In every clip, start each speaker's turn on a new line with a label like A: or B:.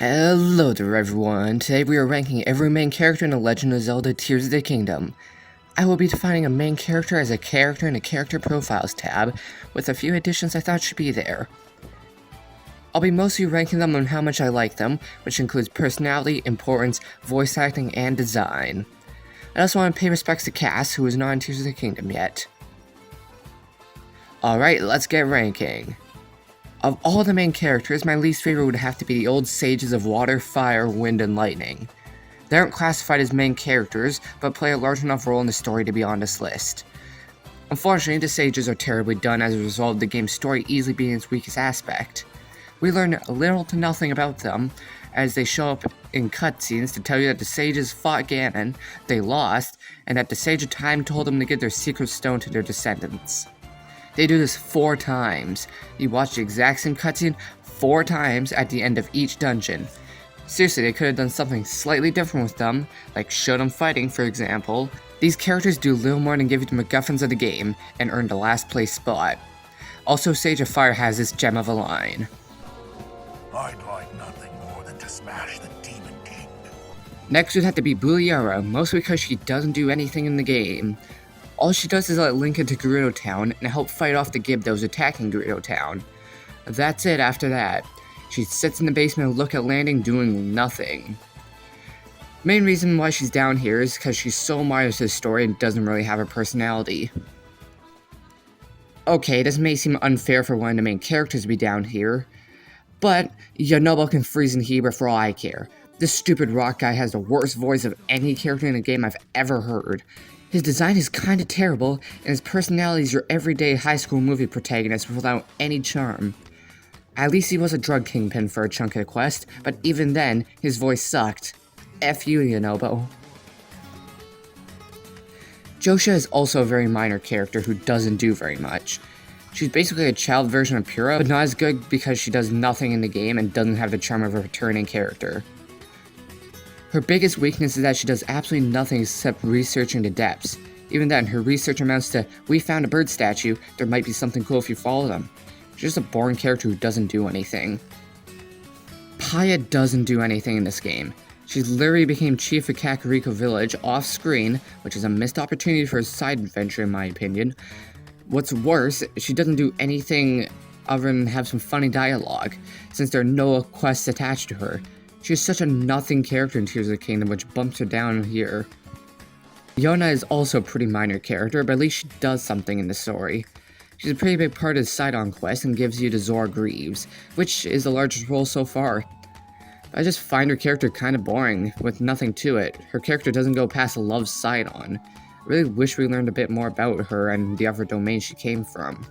A: Hello there everyone, today we are ranking every main character in The Legend of Zelda Tears of the Kingdom. I will be defining a main character as a character in the Character Profiles tab, with a few additions I thought should be there. I'll be mostly ranking them on how much I like them, which includes personality, importance, voice acting, and design. I also want to pay respects to Cass, who is not in Tears of the Kingdom yet. Alright, let's get ranking. Of all the main characters, my least favorite would have to be the old sages of water, fire, wind, and lightning. They aren't classified as main characters, but play a large enough role in the story to be on this list. Unfortunately, the sages are terribly done as a result of the game's story easily being its weakest aspect. We learn little to nothing about them, as they show up in cutscenes to tell you that the sages fought Ganon, they lost, and that the Sage of Time told them to give their secret stone to their descendants. They do this 4 times. You watch the exact same cutscene 4 times at the end of each dungeon. Seriously, they could have done something slightly different with them, like show them fighting, for example. These characters do little more than give you the MacGuffins of the game, and earn the last place spot. Also, Sage of Fire has this gem of a line.
B: I'd like nothing more than to smash the Demon King.
A: Next would have to be Booyara, mostly because she doesn't do anything in the game. All she does is let Link into Gerudo Town and help fight off the Gibdos attacking Gerudo Town. That's it after that. She sits in the basement and looks at landing doing nothing. Main reason why she's down here is because she's so minor to the story and doesn't really have a personality. Okay, this may seem unfair for one of the main characters to be down here, but Yunobo can freeze and Heber for all I care. This stupid rock guy has the worst voice of any character in the game I've ever heard. His design is kinda terrible, and his personality is your everyday high school movie protagonist without any charm. At least he was a drug kingpin for a chunk of the quest, but even then, his voice sucked. F you, Yunobo. Josha is also a very minor character who doesn't do very much. She's basically a child version of Pura, but not as good because she does nothing in the game and doesn't have the charm of a returning character. Her biggest weakness is that she does absolutely nothing except researching the depths. Even then, her research amounts to, we found a bird statue, there might be something cool if you follow them. She's just a boring character who doesn't do anything. Paya doesn't do anything in this game. She literally became chief of Kakariko Village off-screen, which is a missed opportunity for a side adventure in my opinion. What's worse, she doesn't do anything other than have some funny dialogue, since there are no quests attached to her. She's such a nothing character in Tears of the Kingdom, which bumps her down here. Yona is also a pretty minor character, but at least she does something in the story. She's a pretty big part of the Sidon quest and gives you the Zora Greaves, which is the largest role so far. I just find her character kinda boring, with nothing to it. Her character doesn't go past Love Sidon. I really wish we learned a bit more about her and the other domains she came from.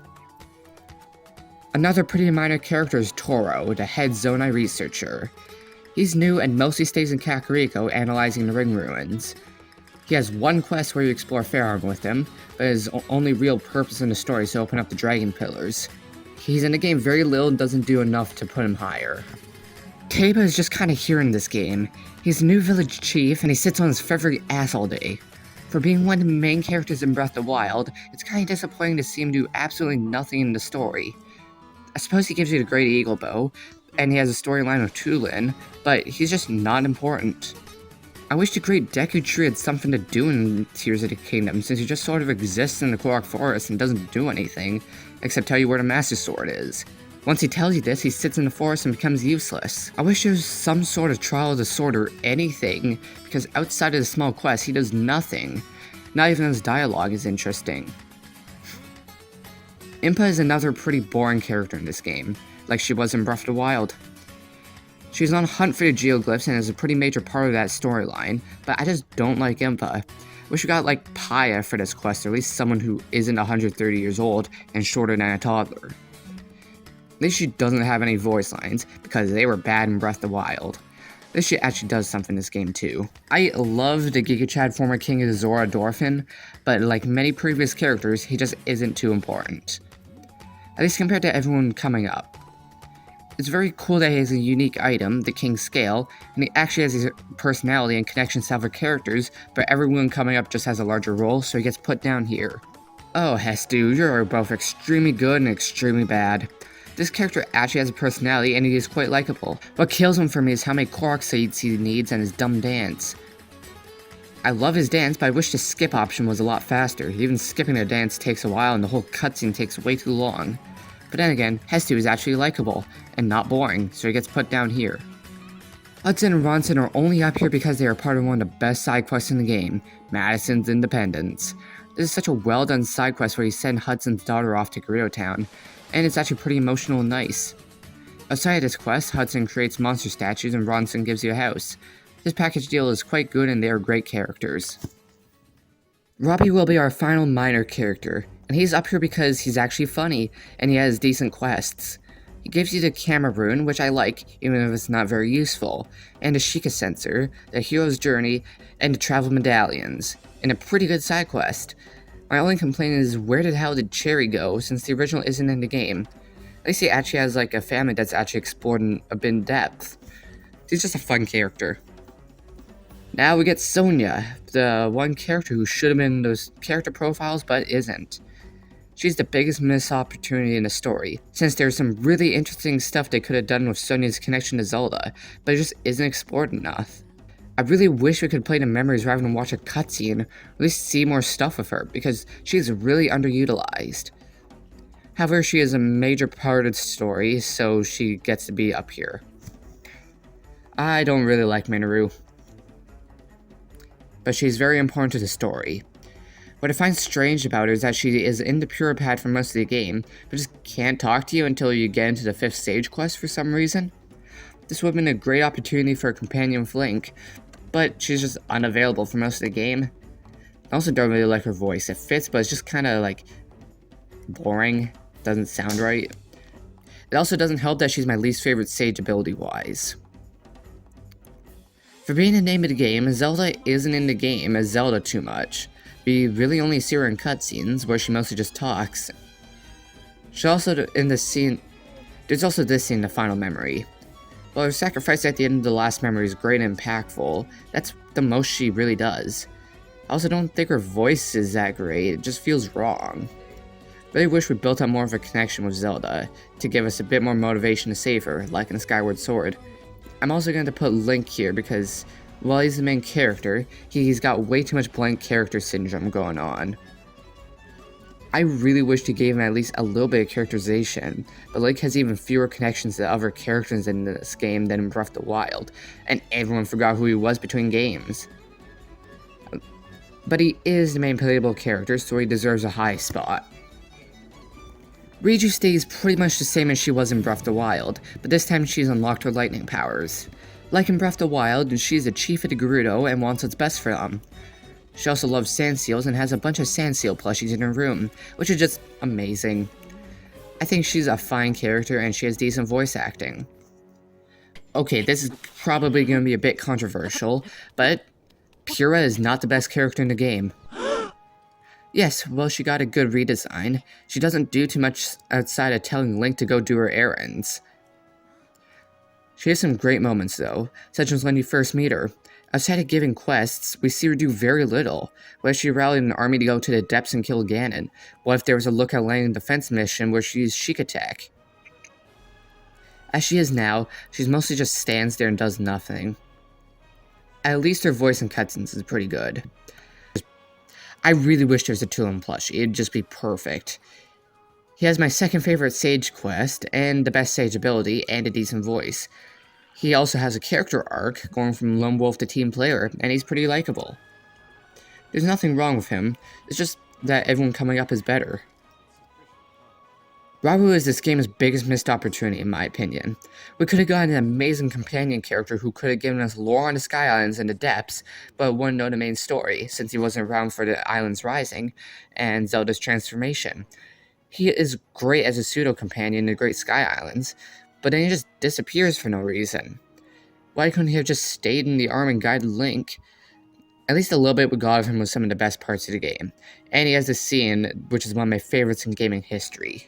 A: Another pretty minor character is Toro, the head Zonai researcher. He's new and mostly stays in Kakariko analyzing the ring ruins. He has one quest where you explore Faerun with him, but his only real purpose in the story is to open up the dragon pillars. He's in the game very little and doesn't do enough to put him higher. Teba is just kinda here in this game. He's a new village chief and he sits on his feathery ass all day. For being one of the main characters in Breath of the Wild, it's kinda disappointing to see him do absolutely nothing in the story. I suppose he gives you the Great Eagle Bow, and he has a storyline with Tulin, but he's just not important. I wish the Great Deku Tree had something to do in Tears of the Kingdom, since he just sort of exists in the Korok Forest and doesn't do anything, except tell you where the Master Sword is. Once he tells you this, he sits in the forest and becomes useless. I wish there was some sort of trial of the sword or anything, because outside of the small quest, he does nothing. Not even his dialogue is interesting. Impa is another pretty boring character in this game, like she was in Breath of the Wild. She's on a hunt for the geoglyphs and is a pretty major part of that storyline, but I just don't like Impa. Wish we got like Paya for this quest, or at least someone who isn't 130 years old and shorter than a toddler. At least she doesn't have any voice lines, because they were bad in Breath of the Wild. This shit actually does something in this game too. I love the Giga Chad former king of the Zora Dorfin, but like many previous characters, he just isn't too important. At least compared to everyone coming up. It's very cool that he has a unique item, the King's Scale, and he actually has his personality and connections to other characters, but everyone coming up just has a larger role, so he gets put down here. Oh, Hestu, you're both extremely good and extremely bad. This character actually has a personality and he is quite likable. What kills him for me is how many Korok seeds he needs and his dumb dance. I love his dance, but I wish the skip option was a lot faster. Even skipping the dance takes a while and the whole cutscene takes way too long. But then again, Hestu is actually likable and not boring, so he gets put down here. Hudson and Ronson are only up here because they are part of one of the best side quests in the game, Madison's Independence. This is such a well done side quest where you send Hudson's daughter off to Gerudo Town, and it's actually pretty emotional and nice. Outside of this quest, Hudson creates monster statues and Ronson gives you a house. This package deal is quite good and they are great characters. Robbie will be our final minor character, and he's up here because he's actually funny, and he has decent quests. He gives you the camera rune, which I like, even if it's not very useful, and a Sheikah sensor, the hero's journey, and the travel medallions, and a pretty good side quest. My only complaint is where the hell did Cherry go, since the original isn't in the game? At least he actually has like a family that's actually explored in a bit in depth. He's just a fun character. Now we get Sonya, the one character who should have been in those character profiles but isn't. She's the biggest missed opportunity in the story, since there's some really interesting stuff they could have done with Sonya's connection to Zelda, but it just isn't explored enough. I really wish we could play the memories rather than watch a cutscene, or at least see more stuff of her, because she's really underutilized. However, she is a major part of the story, so she gets to be up here. I don't really like Minoru, but she's very important to the story. What I find strange about her is that she is in the Pure Pad for most of the game, but just can't talk to you until you get into the 5th stage quest for some reason. This would have been a great opportunity for a companion with Link, but she's just unavailable for most of the game. I also don't really like her voice. It fits, but it's just kind of like boring. Doesn't sound right. It also doesn't help that she's my least favorite sage ability-wise. For being the name of the game, Zelda isn't in the game as Zelda too much. We really only see her in cutscenes, where she mostly just talks. She's also in this scene. There's also this scene, the final memory. While her sacrifice at the end of the last memory is great and impactful, that's the most she really does. I also don't think her voice is that great, it just feels wrong. Really wish we built up more of a connection with Zelda, to give us a bit more motivation to save her, like in Skyward Sword. I'm also going to put Link here because, while he's the main character, he's got way too much blank character syndrome going on. I really wish they gave him at least a little bit of characterization, but Link has even fewer connections to other characters in this game than in Breath of the Wild, and everyone forgot who he was between games. But he is the main playable character, so he deserves a high spot. Riju stays pretty much the same as she was in Breath of the Wild, but this time she's unlocked her lightning powers. Like in Breath of the Wild, she's the chief of the Gerudo and wants what's best for them. She also loves sand seals and has a bunch of sand seal plushies in her room, which is just amazing. I think she's a fine character and she has decent voice acting. Okay, this is probably going to be a bit controversial, but Pura is not the best character in the game. Yes, well, she got a good redesign. She doesn't do too much outside of telling Link to go do her errands. She has some great moments though, such as when you first meet her. Outside of giving quests, we see her do very little. What if she rallied an army to go to the depths and kill Ganon? What if there was a Lookout Lane defense mission where she used Sheik attack? As she is now, she mostly just stands there and does nothing. At least her voice in cutscenes is pretty good. I really wish there was a Tulin plushie, it'd just be perfect. He has my second favorite Sage quest, and the best Sage ability, and a decent voice. He also has a character arc, going from lone wolf to team player, and he's pretty likable. There's nothing wrong with him, it's just that everyone coming up is better. Rabu is this game's biggest missed opportunity in my opinion. We could have gotten an amazing companion character who could have given us lore on the Sky Islands and the depths, but wouldn't know the main story, since he wasn't around for the Islands Rising, and Zelda's transformation. He is great as a pseudo-companion in the Great Sky Islands, but then he just disappears for no reason. Why couldn't he have just stayed in the arm and guided Link? At least a little bit we got of him was some of the best parts of the game, and he has this scene, which is one of my favorites in gaming history.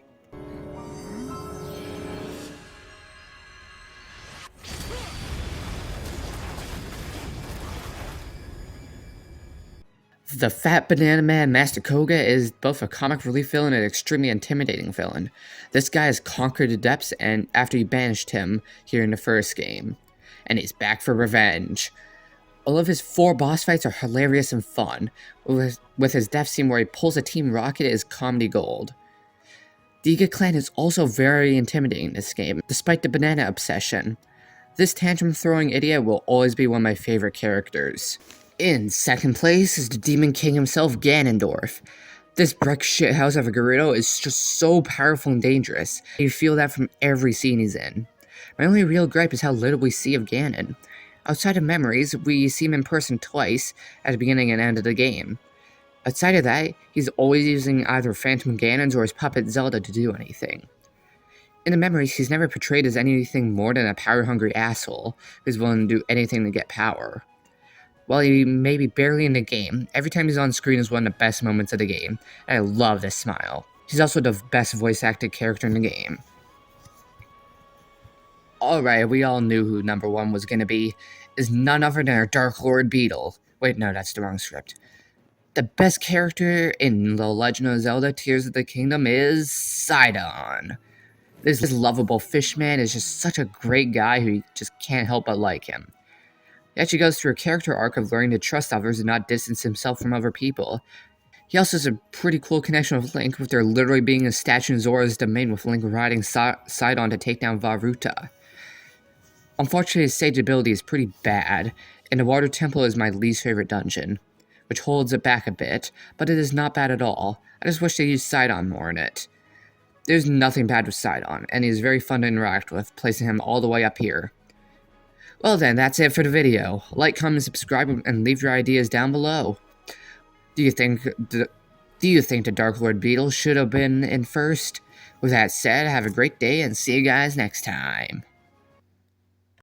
A: The Fat Banana Man Master Koga is both a comic relief villain and an extremely intimidating villain. This guy has conquered the depths and after you banished him here in the first game, and he's back for revenge. All of his 4 boss fights are hilarious and fun, with his death scene where he pulls a Team Rocket is comedy gold. The Giga Clan is also very intimidating in this game, despite the banana obsession. This tantrum-throwing idiot will always be one of my favorite characters. In second place is the Demon King himself, Ganondorf. This brick shithouse of a Gerudo is just so powerful and dangerous. You feel that from every scene he's in. My only real gripe is how little we see of Ganon. Outside of memories, we see him in person twice at the beginning and end of the game. Outside of that, he's always using either Phantom Ganons or his puppet Zelda to do anything. In the memories, he's never portrayed as anything more than a power-hungry asshole who's willing to do anything to get power. While he may be barely in the game, every time he's on screen is one of the best moments of the game, and I love this smile. He's also the best voice-acted character in the game. Alright, we all knew who number 1 was gonna be, is none other than our Dark Lord Beetle. Wait, no, that's the wrong script. The best character in The Legend of Zelda Tears of the Kingdom is Sidon. This lovable fishman is just such a great guy who you just can't help but like him. He actually goes through a character arc of learning to trust others and not distance himself from other people. He also has a pretty cool connection with Link, with there literally being a statue in Zora's domain with Link riding Sidon to take down Varuta. Unfortunately, his stage ability is pretty bad, and the Water Temple is my least favorite dungeon, which holds it back a bit, but it is not bad at all. I just wish they used Sidon more in it. There's nothing bad with Sidon, and he is very fun to interact with, placing him all the way up here. Well then, that's it for the video. Like, comment, subscribe, and leave your ideas down below. Do you think the Dark Lord Beetle should have been in first? With that said, have a great day and see you guys next time.